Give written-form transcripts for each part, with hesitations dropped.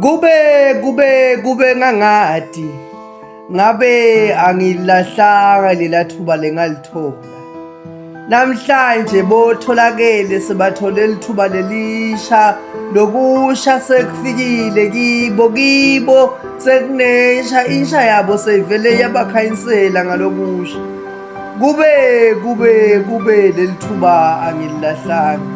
Kube ngangadi ngabe angilahlanga lela thuba lengalithola. Namhlanje botholakele sebathole lithuba lelisha lokusha sekufikile kibo sekunesha insha yabo seyivele yabakhanyisela ngalokusha. Kube lelithuba angililahlanga.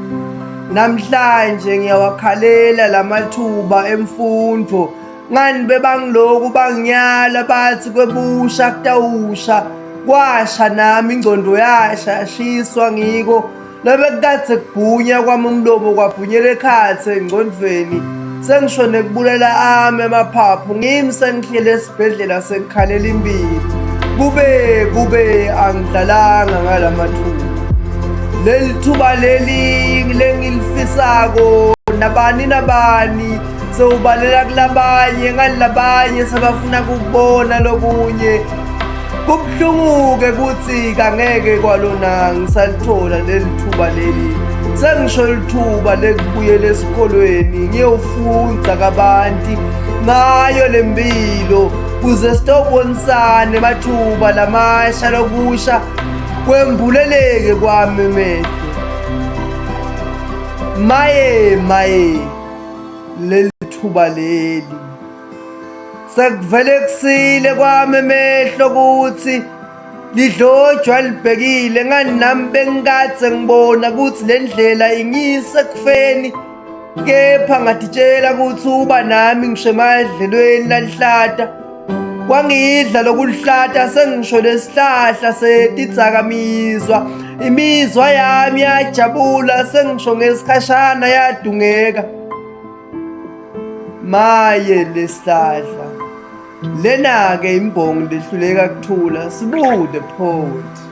Namhlanje ngiyawakhalela lamathuba emfundo ngani bebangiloku banginyala bathi kwebusha kutawusha kwasha nami ingcondo yashiswa ngiko lebekade kubhunya kwami umlomo kwabhunyela ekhathe engcondweni sengishone kubulela ami emaphaphu ngimi sengihlele esibhedlela sengikhalela impilo. Kube angidlalanga ngalamathuba. Leli thuba leli lengilifisako nabani sewubalela kulabanye ngani labanye sebafuna ukubona lokunye. Kubuhlungu-ke kuthi kangeke kwalona ngisalithola leli thuba leli. Sengisho lithuba lekubuyela esikolweni ngiyofunda kabanti ngayo lempilo kuze sitobonisane mathuba lamasha lokusha kwembuleleke kwami emehlo. Maye leli thuba leli sekuvele kusile kwami emehlo ukuthi lidlojwa libhekile ngani nami bengikade ngibona ukuthi le ndlela ingise kufeni, kepha ngatitshela ukuthi uba nami ngisho emadlelweni lalihlata kwangidla lokulihlata sengisho lesihlahla setidzakamizwa. Imizwa yami yajabula sengisho ngesikhashana yadungeka. Maye lesihlahla lena-ke imbongi lehluleka kuthula sibude photi.